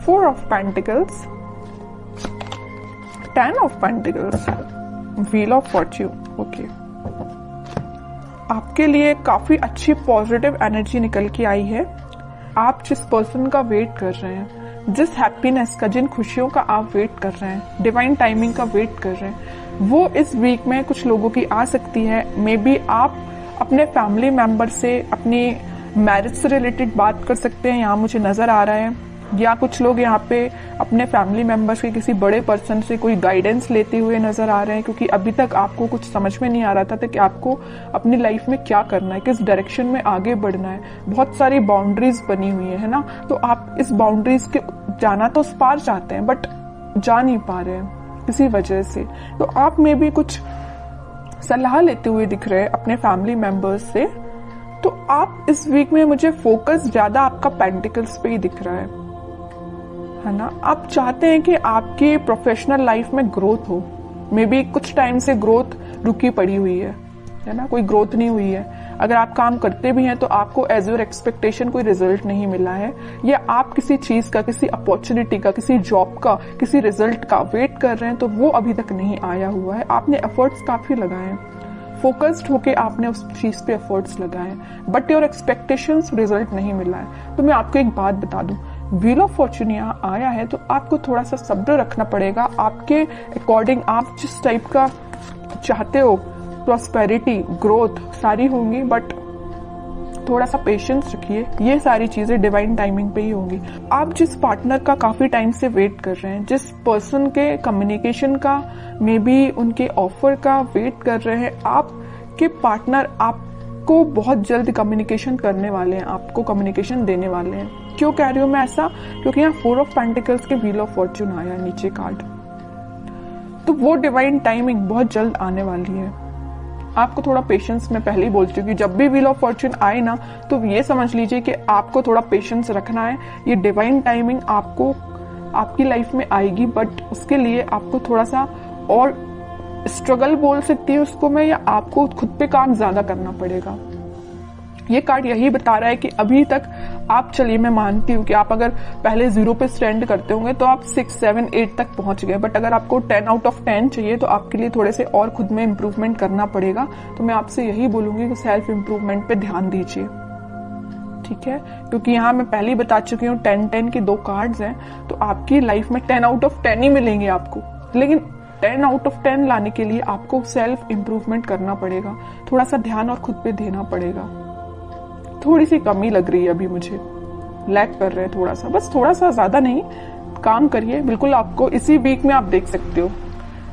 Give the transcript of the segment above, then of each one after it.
4 of pentacles, 10 of pentacles, wheel of Fortune. Okay, आपके लिए काफी अच्छी पॉजिटिव एनर्जी निकल के आई है। आप जिस पर्सन का वेट कर रहे हैं, जिस हैप्पीनेस का, जिन खुशियों का आप वेट कर रहे हैं, डिवाइन टाइमिंग का वेट कर रहे हैं, वो इस वीक में कुछ लोगों की आ सकती है। मे बी आप अपने फैमिली मेंबर से अपनी मैरिज से रिलेटेड बात कर सकते हैं, यहाँ मुझे नजर आ रहा है। या कुछ लोग यहाँ पे अपने फैमिली मेंबर्स के किसी बड़े पर्सन से कोई गाइडेंस लेते हुए नजर आ रहे हैं, क्योंकि अभी तक आपको कुछ समझ में नहीं आ रहा था कि आपको अपनी लाइफ में क्या करना है, किस डायरेक्शन में आगे बढ़ना है। बहुत सारी बाउंड्रीज बनी हुई है ना, तो आप इस बाउंड्रीज के जाना तो उस पार चाहते हैं, बट जा नहीं पा रहे हैं किसी वजह से। तो आप में भी कुछ सलाह लेते हुए दिख रहे हैं अपने फैमिली मेंबर्स से। तो आप इस वीक में, मुझे फोकस ज्यादा आपका पेंटिकल्स पे ही दिख रहा है ना। आप चाहते हैं कि आपकी प्रोफेशनल लाइफ में ग्रोथ हो। मे बी कुछ टाइम से ग्रोथ रुकी पड़ी हुई है ना, कोई ग्रोथ नहीं हुई है। अगर आप काम करते भी हैं तो आपको एज योर एक्सपेक्टेशन कोई रिजल्ट नहीं मिला है, या आप किसी चीज का, किसी अपॉर्चुनिटी का, किसी जॉब का, किसी रिजल्ट का वेट कर रहे हैं तो वो अभी तक नहीं आया हुआ है। आपने एफर्ट्स काफी लगाए हैं, फोकस्ड होके आपने उस चीज पे एफर्ट्स लगाए हैं, बट योर एक्सपेक्टेशंस रिजल्ट नहीं मिला है। तो मैं आपको एक बात बता दूं, व्हील ऑफ फॉर्च्यून यहाँ आया है तो आपको थोड़ा सा सब्र रखना पड़ेगा। आपके अकॉर्डिंग आप जिस टाइप का चाहते हो, प्रॉस्पेरिटी, ग्रोथ सारी होंगी, बट थोड़ा सा पेशेंस रखिए। ये सारी चीजें डिवाइन टाइमिंग पे ही होंगी। आप जिस पार्टनर का काफी टाइम से वेट कर रहे हैं, जिस पर्सन के कम्युनिकेशन का, मे बी उनके ऑफर का वेट कर रहे हैं, आपके पार्टनर आपको बहुत जल्द कम्युनिकेशन करने वाले हैं, आपको कम्युनिकेशन देने वाले हैं। क्यों कह रही हूं मैं ऐसा? क्योंकि यहाँ 4 ऑफ पेंटिकल्स के व्हील ऑफ फॉर्च्यून आया नीचे कार्ड, तो वो डिवाइन टाइमिंग बहुत जल्द आने वाली है। आपको थोड़ा पेशेंस, मैं पहले ही बोल चुकी हूँ, जब भी व्हील ऑफ फॉर्च्यून आए ना तो ये समझ लीजिए कि आपको थोड़ा पेशेंस रखना है। ये डिवाइन टाइमिंग आपको आपकी लाइफ में आएगी, बट उसके लिए आपको थोड़ा सा और स्ट्रगल बोल सकती है उसको मैं, या आपको खुद पे काम ज्यादा करना पड़ेगा। ये कार्ड यही बता रहा है कि अभी तक आप, चलिए मैं मानती हूँ कि आप अगर पहले 0 पे स्टैंड करते होंगे तो आप 6, 7, 8 तक पहुंच गए, बट अगर आपको 10 आउट ऑफ 10 चाहिए तो आपके लिए थोड़े से और खुद में इम्प्रूवमेंट करना पड़ेगा। तो मैं आपसे यही बोलूंगी कि सेल्फ इम्प्रूवमेंट पे ध्यान दीजिए, ठीक है? क्योंकि यहाँ मैं पहले ही बता चुकी हूँ 10-10 की 2 कार्ड्स हैं, तो आपकी लाइफ में 10 आउट ऑफ 10 ही मिलेंगे आपको, लेकिन 10 आउट ऑफ 10 लाने के लिए आपको सेल्फ इम्प्रूवमेंट करना पड़ेगा, थोड़ा सा ध्यान और खुद पे देना पड़ेगा। थोड़ी सी कमी लग रही है अभी मुझे, लैग कर रहे हैं थोड़ा सा, बस थोड़ा सा, ज्यादा नहीं। काम करिए, बिल्कुल आपको इसी वीक में आप देख सकते हो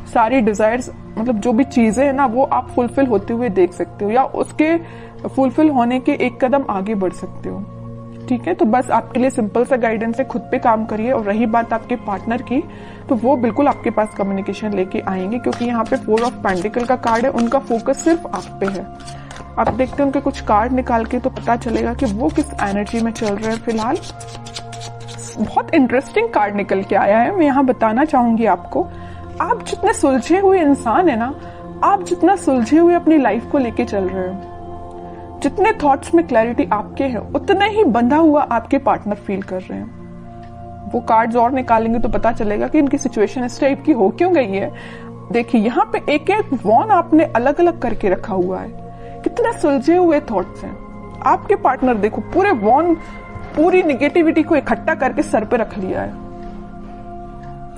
सारी डिजायर्स, मतलब जो भी चीजें हैं ना वो आप फुलफिल होते हुए देख सकते हो, या उसके फुलफिल होने के एक कदम आगे बढ़ सकते हो, ठीक है? तो बस आपके लिए सिंपल सा गाइडेंस है, खुद पे काम करिए। और रही बात आपके पार्टनर की, तो वो बिल्कुल आपके पास कम्युनिकेशन लेके आएंगे, क्योंकि यहाँ पे 4 ऑफ पेंटिकल का कार्ड है, उनका फोकस सिर्फ आप पे है। आप देखते हैं उनके कुछ कार्ड निकाल के तो पता चलेगा कि वो किस एनर्जी में चल रहे हैं फिलहाल। बहुत इंटरेस्टिंग कार्ड निकल के आया है, मैं यहाँ बताना चाहूंगी आपको। आप जितने सुलझे हुए इंसान है ना, आप जितना सुलझे हुए अपनी लाइफ को लेके चल रहे हो, जितने थॉट्स में क्लैरिटी आपके हैं, उतना ही बंधा हुआ आपके पार्टनर फील कर रहे हैं। वो कार्ड्स और निकालेंगे तो पता चलेगा कि इनकी सिचुएशन इस टाइप की हो क्यों गई है। देखिए यहाँ पे एक एक वॉन आपने अलग अलग करके रखा हुआ है, कितने सुलझे हुए थॉट्स हैं आपके पार्टनर। देखो पूरे वॉन, पूरी नेगेटिविटी को इकट्ठा करके सर पे रख लिया है।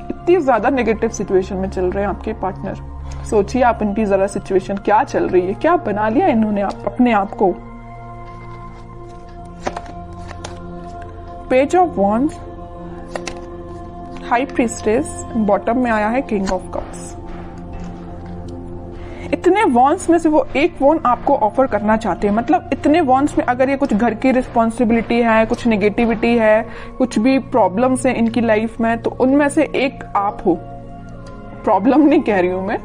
इतनी ज्यादा नेगेटिव सिचुएशन में चल रहे हैं आपके पार्टनर। सोचिए आप इनकी जरा सिचुएशन क्या चल रही है, क्या बना लिया इन्होंने अपने आप को। Page of wands, high priestess, bottom में आया है किंग ऑफ कप्स। इतने वॉन्स में से वो एक वॉन आपको ऑफर करना चाहते हैं, मतलब इतने वॉन्स में अगर ये कुछ घर की रिस्पॉन्सिबिलिटी है, कुछ नेगेटिविटी है, कुछ भी प्रॉब्लम्स है इनकी लाइफ में, तो उनमें से एक आप हो। प्रॉब्लम नहीं कह रही हूं मैं,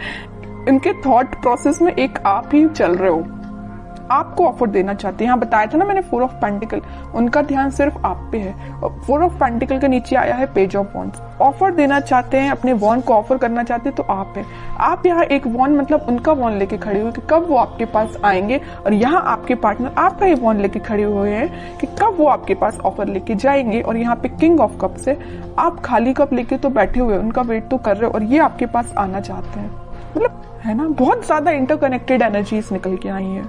इनके थॉट प्रोसेस में एक आप ही चल रहे हो। आपको ऑफर देना चाहते हैं। यहाँ बताया था ना मैंने 4 ऑफ पेंटिकल, उनका ध्यान सिर्फ आप पे है। 4 ऑफ पेंटिकल के नीचे आया है पेज ऑफ वॉन्ड्स। ऑफर देना चाहते हैं, अपने वॉन्ड को ऑफर करना चाहते हैं तो आप है। आप यहाँ एक वॉन्ड मतलब उनका वॉन्ड लेके खड़े हुए कि कब वो आपके पास आएंगे, और यहाँ आपके पार्टनर आपका ही वॉन्ड लेके खड़े हुए हैं कि कब वो आपके पास ऑफर लेके जाएंगे। और यहाँ पे किंग ऑफ कप्स है, आप खाली कप लेके तो बैठे हुए, उनका वेट तो कर रहे हो और ये आपके पास आना चाहते हैं। मतलब है ना, बहुत ज्यादा इंटरकनेक्टेड एनर्जीज निकल के आई है।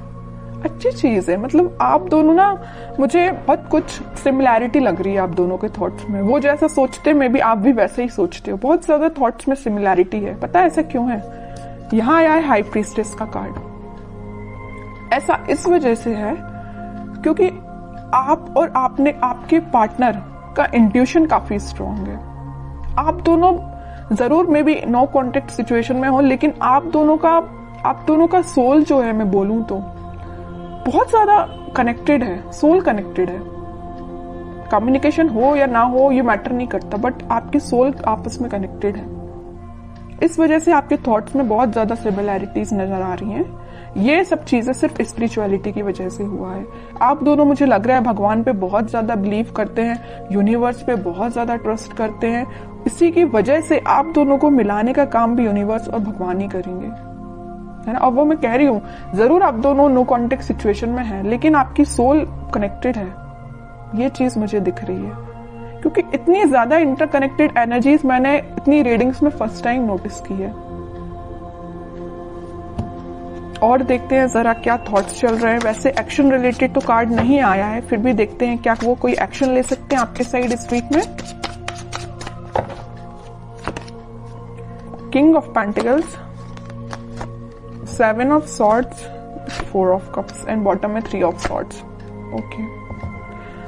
अच्छी चीज है। मतलब आप दोनों ना, मुझे बहुत कुछ सिमिलैरिटी लग रही है आप दोनों के थॉट्स में। वो जैसा सोचते मैं भी, आप भी वैसे ही सोचते हो। बहुत ज्यादा थॉट्स में सिमिलैरिटी है। पता है ऐसा क्यों है? यहाँ आया है हाई प्रीस्टेस का कार्ड। ऐसा इस वजह से है क्योंकि आप और आपके पार्टनर का इंट्यूशन काफी स्ट्रांग है। आप दोनों जरूर में भी नो कॉन्टेक्ट सिचुएशन में हो, लेकिन आप दोनों का सोल जो है, मैं बोलूं तो बहुत ज्यादा कनेक्टेड है। सोल कनेक्टेड है। कम्युनिकेशन हो या ना हो ये मैटर नहीं करता, बट आपकी सोल आपस में कनेक्टेड है। इस वजह से आपके थॉट्स में बहुत ज्यादा सिमिलैरिटीज नजर आ रही हैं। ये सब चीजें सिर्फ स्पिरिचुअलिटी की वजह से हुआ है। आप दोनों, मुझे लग रहा है, भगवान पे बहुत ज्यादा बिलीव करते हैं, यूनिवर्स पे बहुत ज्यादा ट्रस्ट करते हैं। इसी की वजह से आप दोनों को मिलाने का काम भी यूनिवर्स और भगवान ही करेंगे, है ना। और वो मैं कह रही हूँ, जरूर आप दोनों नो कॉन्टेक्ट सिचुएशन में हैं, लेकिन आपकी सोल कनेक्टेड है। ये चीज मुझे दिख रही है क्योंकि इतनी ज्यादा इंटरकनेक्टेड एनर्जीज मैंने इतनी रीडिंग्स में फर्स्ट टाइम नोटिस की है। और देखते हैं जरा क्या थॉट्स चल रहे हैं। वैसे एक्शन रिलेटेड तो कार्ड नहीं आया है, फिर भी देखते हैं क्या वो कोई एक्शन ले सकते हैं आपके साइड इस वीक में। King of pentacles, 7 of swords, 4 of cups and bottom में 3 ऑफ सॉर्ड्स। ओके,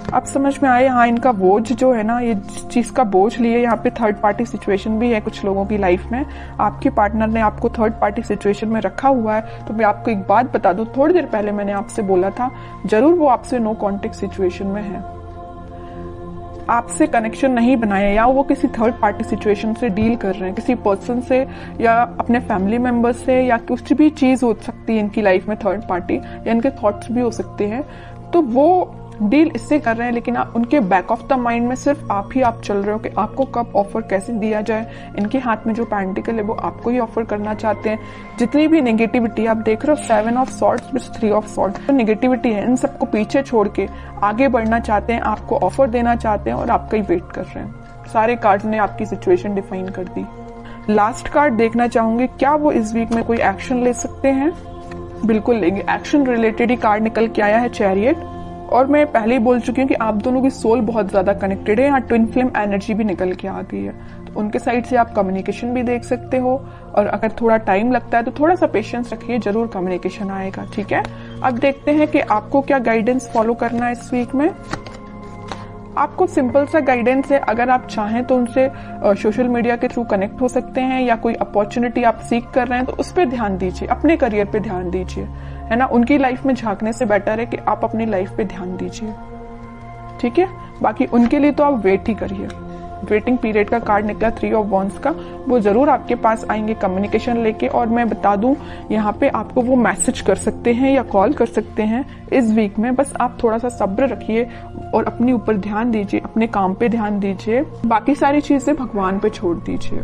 अब समझ में आया। हाँ, इनका बोझ जो है ना, ये जिस चीज का बोझ लिए, यहाँ पे थर्ड पार्टी सिचुएशन भी है कुछ लोगों की लाइफ में। आपके पार्टनर ने आपको थर्ड पार्टी सिचुएशन में रखा हुआ है। तो मैं आपको एक बात बता दूं, थोड़ी देर पहले मैंने आपसे बोला था, जरूर वो आपसे नो कॉन्टेक्ट सिचुएशन में है, आपसे कनेक्शन नहीं बनाया, या वो किसी थर्ड पार्टी सिचुएशन से डील कर रहे हैं, किसी पर्सन से या अपने फैमिली मेंबर्स से, या कुछ भी चीज हो सकती है इनकी लाइफ में थर्ड पार्टी, या इनके थॉट्स भी हो सकते हैं। तो वो डील इससे कर रहे हैं, लेकिन उनके बैक ऑफ द माइंड में सिर्फ आप चल रहे हो कि आपको कब ऑफर कैसे दिया जाए। इनके हाथ में जो पेंटिकल है वो आपको ही ऑफर करना चाहते हैं। जितनी भी नेगेटिविटी आप देख रहे हो, 7 of swords with 3 of swords, तो नेगेटिविटी है, इन सबको पीछे छोड़ के आगे बढ़ना चाहते हैं, आपको ऑफर देना चाहते हैं और आपका ही वेट कर रहे हैं। सारे कार्ड्स ने आपकी सिचुएशन डिफाइन कर दी। लास्ट कार्ड देखना चाहूंगी, क्या वो इस वीक में कोई एक्शन ले सकते हैं? बिल्कुल लेंगे। एक्शन रिलेटेड ही कार्ड निकल के आया है, चैरियट। और मैं पहले ही बोल चुकी हूँ कि आप दोनों की सोल बहुत ज्यादा कनेक्टेड है। यहाँ ट्विन फ्लेम एनर्जी भी निकल के आ गई है, तो उनके साइड से आप कम्युनिकेशन भी देख सकते हो। और अगर थोड़ा टाइम लगता है तो थोड़ा सा पेशेंस रखिए, जरूर कम्युनिकेशन आएगा। ठीक है, अब देखते हैं कि आपको क्या गाइडेंस फॉलो करना है इस वीक में। आपको सिंपल सा गाइडेंस है, अगर आप चाहें तो उनसे सोशल मीडिया के थ्रू कनेक्ट हो सकते हैं, या कोई अपॉर्चुनिटी आप सीख कर रहे हैं तो उस पर ध्यान दीजिए, अपने करियर पे ध्यान दीजिए, है ना। उनकी लाइफ में झांकने से बेटर है कि आप अपनी लाइफ पे ध्यान दीजिए। ठीक है, बाकी उनके लिए तो आप वेट ही करिए। वेटिंग पीरियड का कार्ड निकला 3 ऑफ वॉन्ड्स का, वो जरूर आपके पास आएंगे कम्युनिकेशन लेके। और मैं बता दूं, यहाँ पे आपको वो मैसेज कर सकते हैं या कॉल कर सकते हैं इस वीक में। बस आप थोड़ा सा सब्र रखिए और अपने ऊपर ध्यान दीजिए, अपने काम पे ध्यान दीजिए, बाकी सारी चीजें भगवान पे छोड़ दीजिए।